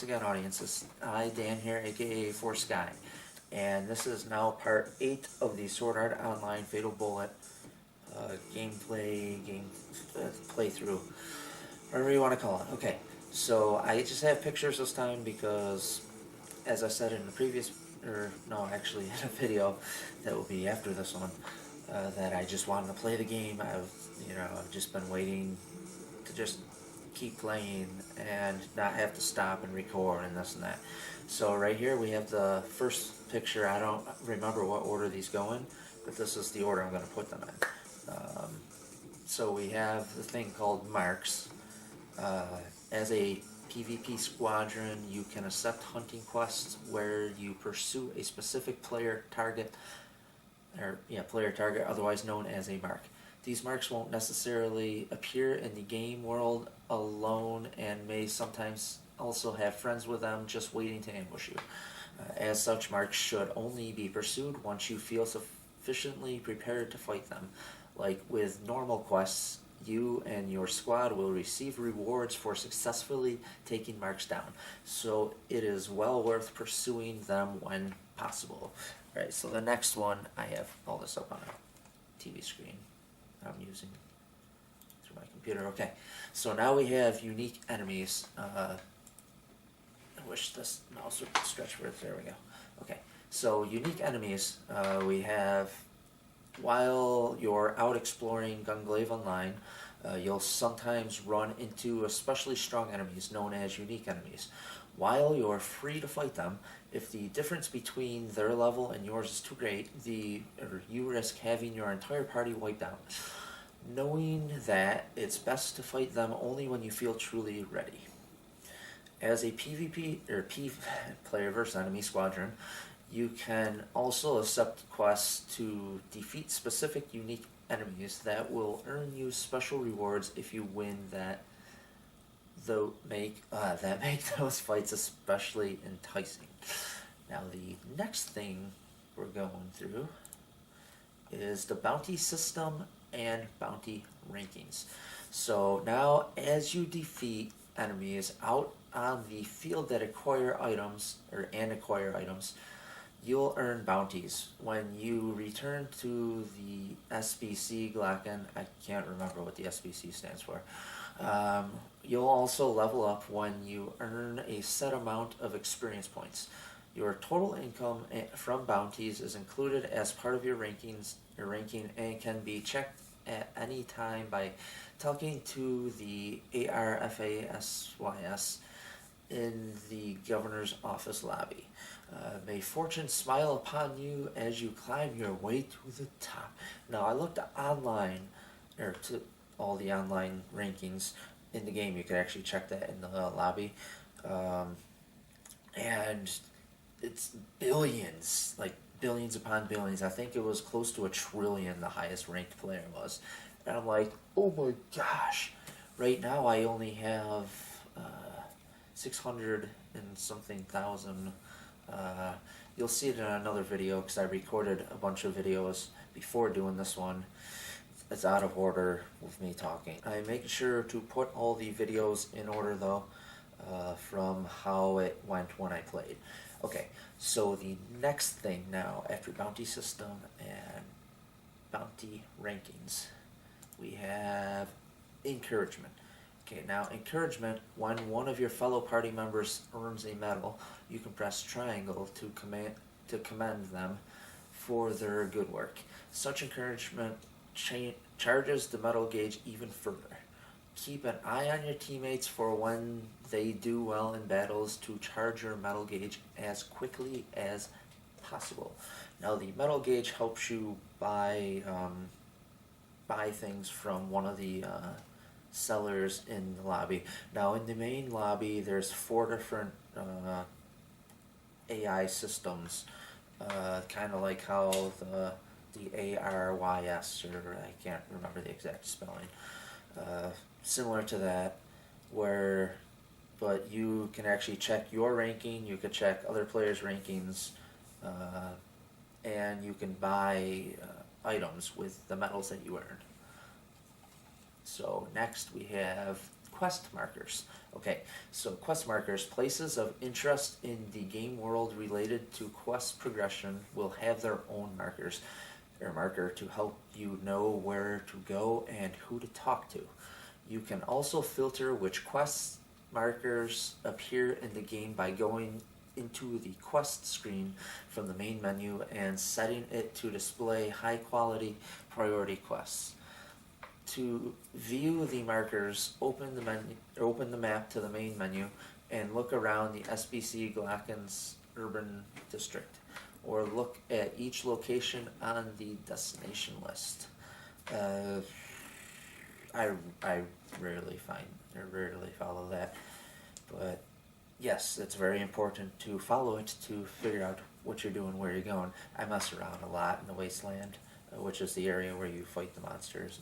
once again, audience, it's I, Dan here, aka For Sky, and this is now part 8 of the Sword Art Online Fatal Bullet playthrough, whatever you want to call it. Okay, so I just have pictures this time because, as I said in the previous, or no, actually in a video that will be after this one, that I just wanted to play the game. I've just been waiting to just keep playing and not have to stop and record and this and that. So right here we have the first picture. I don't remember what order these go in, but this is the order I'm going to put them in. So we have the thing called marks. As a PvP squadron, you can accept hunting quests where you pursue a specific player target, otherwise known as a mark. These marks won't necessarily appear in the game world alone and may sometimes also have friends with them just waiting to ambush you. As such, marks should only be pursued once you feel sufficiently prepared to fight them. Like with normal quests, you and your squad will receive rewards for successfully taking marks down, so it is well worth pursuing them when possible. Alright, so the next one, I have all this up on a TV screen I'm using through my computer. Okay, so now we have unique enemies. I wish this mouse would stretch for it. There we go. Okay, so unique enemies, we have, while you're out exploring Gunglaive Online, you'll sometimes run into especially strong enemies known as unique enemies. While you're free to fight them, if the difference between their level and yours is too great, you risk having your entire party wiped out. Knowing that, it's best to fight them only when you feel truly ready. As a PvP or player versus enemy squadron, you can also accept quests to defeat specific unique enemies that will earn you special rewards if you win that make those fights especially enticing. Now the next thing we're going through is the bounty system and bounty rankings. So now as you defeat enemies out on the field that acquire items, you'll earn bounties. When you return to the SBC Glocken, I can't remember what the SBC stands for, you'll also level up when you earn a set amount of experience points. Your total income from bounties is included as part of your ranking and can be checked at any time by talking to the ARFASYS in the governor's office lobby. May fortune smile upon you as you climb your way to the top. Now, I looked online, or to all the online rankings in the game. You could actually check that in the lobby. And it's billions, like billions upon billions. I think it was close to 1 trillion the highest ranked player was. And I'm like, oh my gosh. Right now I only have 600 and something thousand. You'll see it in another video because I recorded a bunch of videos before doing this one. It's out of order with me talking. I'm making sure to put all the videos in order though, from how it went when I played. Okay, so the next thing now, after bounty system and bounty rankings, we have encouragement. Okay, now encouragement, when one of your fellow party members earns a medal, you can press triangle to commend them for their good work. Such encouragement charges the medal gauge even further. Keep an eye on your teammates for when they do well in battles to charge your medal gauge as quickly as possible. Now the medal gauge helps you buy things from one of the sellers in the lobby. Now in the main lobby there's 4 different AI systems, kind of like how the ARYS, or I can't remember the exact spelling, similar to that, but you can actually check your ranking, you can check other players' rankings, and you can buy items with the medals that you earned. So next we have quest markers. Okay, so quest markers, places of interest in the game world related to quest progression, will have their own markers. Their marker to help you know where to go and who to talk to. You can also filter which quest markers appear in the game by going into the quest screen from the main menu and setting it to display high quality priority quests. To view the markers, open the map to the main menu and look around the SBC Glocken's urban district, or look at each location on the destination list. I rarely follow that, but yes, it's very important to follow it to figure out what you're doing, where you're going. I mess around a lot in the wasteland, which is the area where you fight the monsters.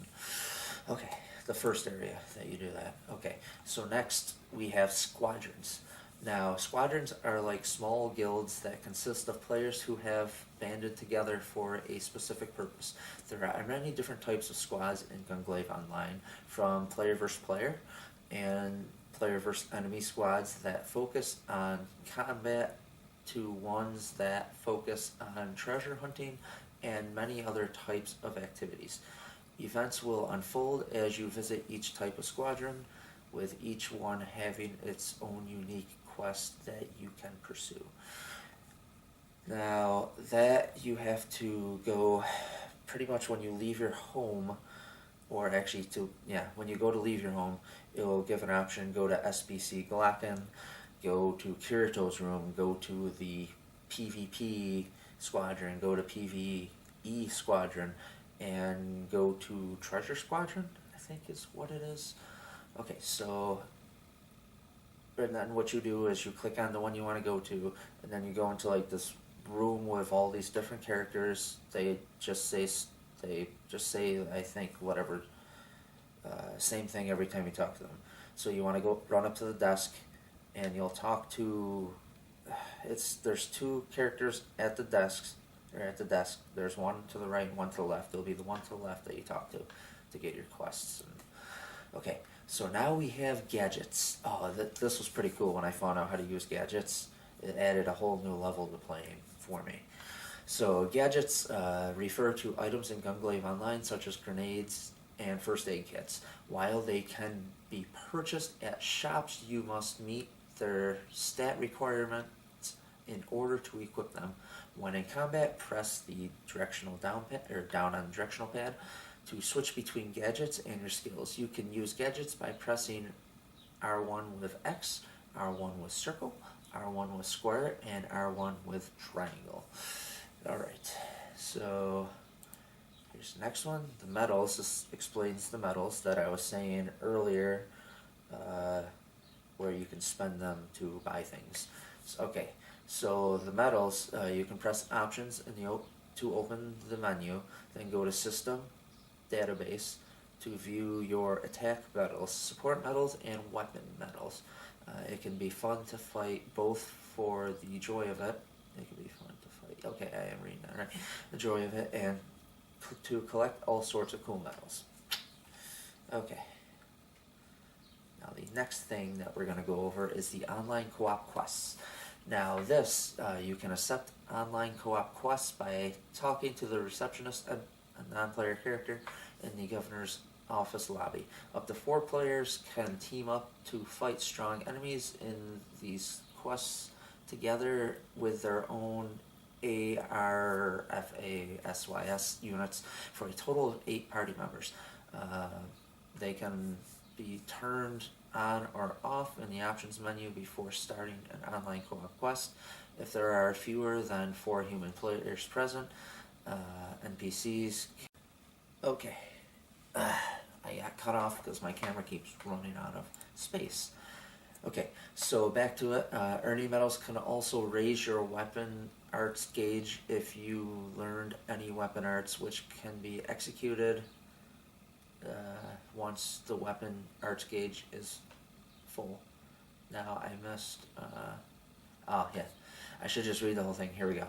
Okay, the first area that you do that. Okay, so next we have squadrons. Now, squadrons are like small guilds that consist of players who have banded together for a specific purpose. There are many different types of squads in Gunglaive Online, from player versus player and player versus enemy squads that focus on combat to ones that focus on treasure hunting and many other types of activities. Events will unfold as you visit each type of squadron, with each one having its own unique quest that you can pursue. Now, that you have to go pretty much when you leave your home, or actually when you go to leave your home, it will give an option: go to SBC Glocken, go to Kirito's room, go to the PvP squadron, go to PvE squadron, and go to Treasure Squadron, I think is what it is. Okay, so, and then what you do is you click on the one you want to go to, and then you go into like this room with all these different characters. They just say I think whatever, same thing every time you talk to them. So you want to go run up to the desk, and you'll talk to. There's two characters at the desks. Or at the desk. There's one to the right and one to the left. It'll be the one to the left that you talk to get your quests. Okay, so now we have gadgets. Oh, this was pretty cool when I found out how to use gadgets. It added a whole new level to playing for me. So gadgets refer to items in Gunglaive Online, such as grenades and first aid kits. While they can be purchased at shops, you must meet their stat requirements in order to equip them. When in combat, press the directional down on the directional pad to switch between gadgets and your skills. You can use gadgets by pressing R1 with X, R1 with circle, R1 with square, and R1 with triangle. Alright, so here's the next one, the medals. This explains the medals that I was saying earlier, where you can spend them to buy things. Okay, so the medals, you can press options to open the menu, then go to System, Database, to view your attack medals, support medals, and weapon medals. It can be fun to fight both for the joy of it. It can be fun to fight. Okay, I am reading that right. The joy of it, and to collect all sorts of cool medals. Okay. Now the next thing that we're going to go over is the online co-op quests. Now this, you can accept online co-op quests by talking to the receptionist, a non-player character, in the governor's office lobby. Up to 4 players can team up to fight strong enemies in these quests together with their own ARFASYS units for a total of 8 party members. They can be turned on or off in the options menu before starting an online co-op quest. If there are fewer than 4 human players present, NPCs. Okay, I got cut off because my camera keeps running out of space. Okay, so back to it. Earning medals can also raise your weapon arts gauge if you learned any weapon arts, which can be executed once the weapon arts gauge is full. Now I missed, oh yeah, I should just read the whole thing. Here we go.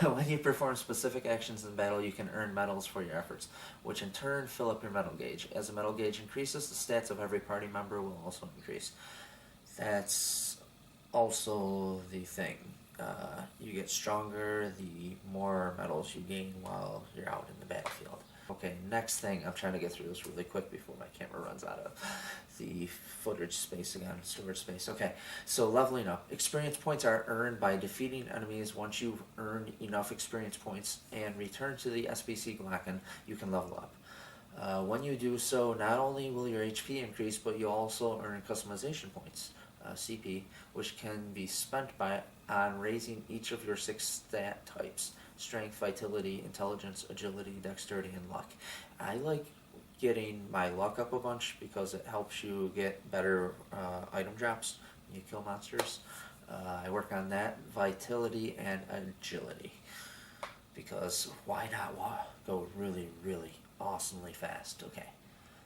When you perform specific actions in battle, you can earn medals for your efforts, which in turn fill up your medal gauge. As the medal gauge increases, the stats of every party member will also increase. That's also the thing. You get stronger the more medals you gain while you're out in the battlefield. Okay, next thing, I'm trying to get through this really quick before my camera runs out of the footage space again, storage space. Okay, so leveling up. Experience points are earned by defeating enemies. Once you've earned enough experience points and return to the SBC Glocken, you can level up. When you do so, not only will your HP increase, but you'll also earn customization points, CP, which can be spent on raising each of your 6 stat types: strength, vitality, intelligence, agility, dexterity, and luck. I like getting my luck up a bunch because it helps you get better item drops when you kill monsters. I work on that, vitality and agility, because why not go really, really awesomely fast? Okay,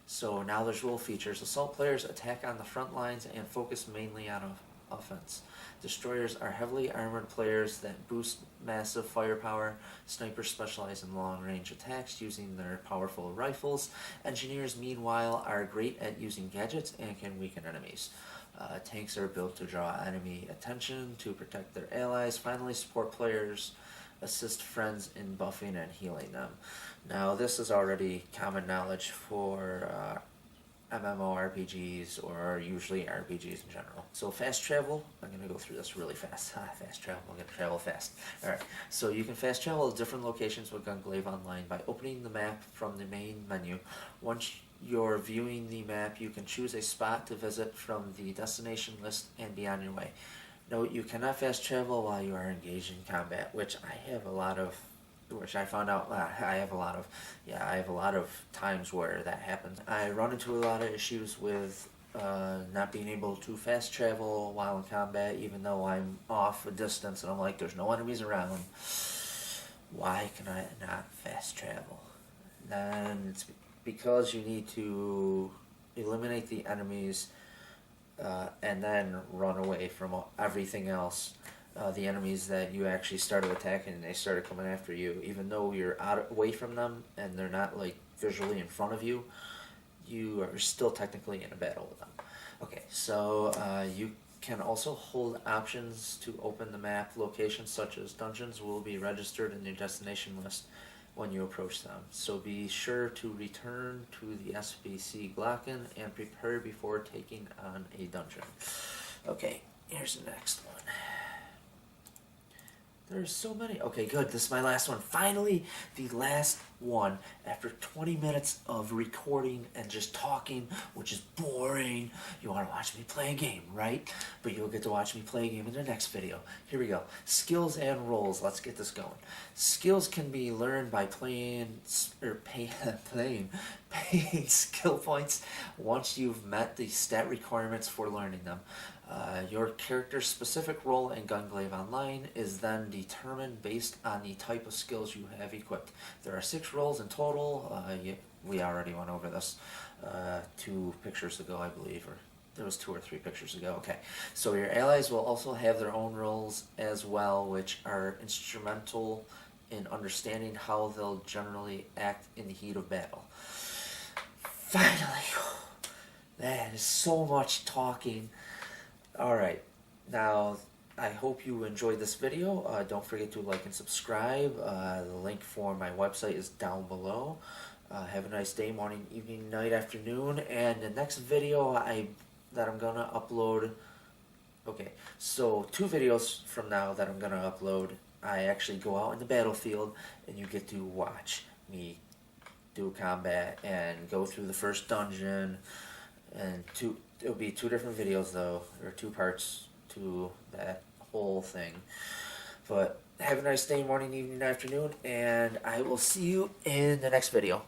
so now there's role features. Assault players attack on the front lines and focus mainly on offense. Destroyers are heavily armored players that boost massive firepower. Snipers specialize in long-range attacks using their powerful rifles. Engineers, meanwhile, are great at using gadgets and can weaken enemies. Tanks are built to draw enemy attention to protect their allies. Finally, support players assist friends in buffing and healing them. Now, this is already common knowledge for MMORPGs, or usually RPGs in general. So fast travel, I'm going to go through this really fast. Fast travel, I'm going to travel fast. Alright, so you can fast travel to different locations with Gunglaive Online by opening the map from the main menu. Once you're viewing the map, you can choose a spot to visit from the destination list and be on your way. Note, you cannot fast travel while you are engaged in combat, which I have a lot of times where that happens. I run into a lot of issues with not being able to fast travel while in combat, even though I'm off a distance and I'm like, there's no enemies around. Why can I not fast travel? Then it's because you need to eliminate the enemies and then run away from everything else. The enemies that you actually started attacking, and they started coming after you, even though you're away from them and they're not like visually in front of you, you are still technically in a battle with them. Okay, so you can also hold options to open the map. Locations such as dungeons will be registered in your destination list when you approach them. So be sure to return to the SBC Glocken and prepare before taking on a dungeon. Okay, here's the next one. There's so many. Okay, good. This is my last one. Finally, the last one. After 20 minutes of recording and just talking, which is boring. You want to watch me play a game, right? But you'll get to watch me play a game in the next video. Here we go. Skills and roles. Let's get this going. Skills can be learned by paying skill points once you've met the stat requirements for learning them. Your character's specific role in Gunglaive Online is then determined based on the type of skills you have equipped. There are 6 roles in total. We already went over this 2 pictures ago, I believe, or there was 2 or 3 pictures ago. Okay, so your allies will also have their own roles as well, which are instrumental in understanding how they'll generally act in the heat of battle. Finally, that is so much talking. Alright, now I hope you enjoyed this video. Don't forget to like and subscribe. The link for my website is down below. Have a nice day, morning, evening, night, afternoon, and the next video that I'm gonna upload. Okay, so 2 videos from now that I'm gonna upload, I actually go out in the battlefield and you get to watch me do combat and go through the first dungeon, and it'll be 2 different videos though, or 2 parts to that whole thing. But have a nice day, morning, evening, afternoon, and I will see you in the next video.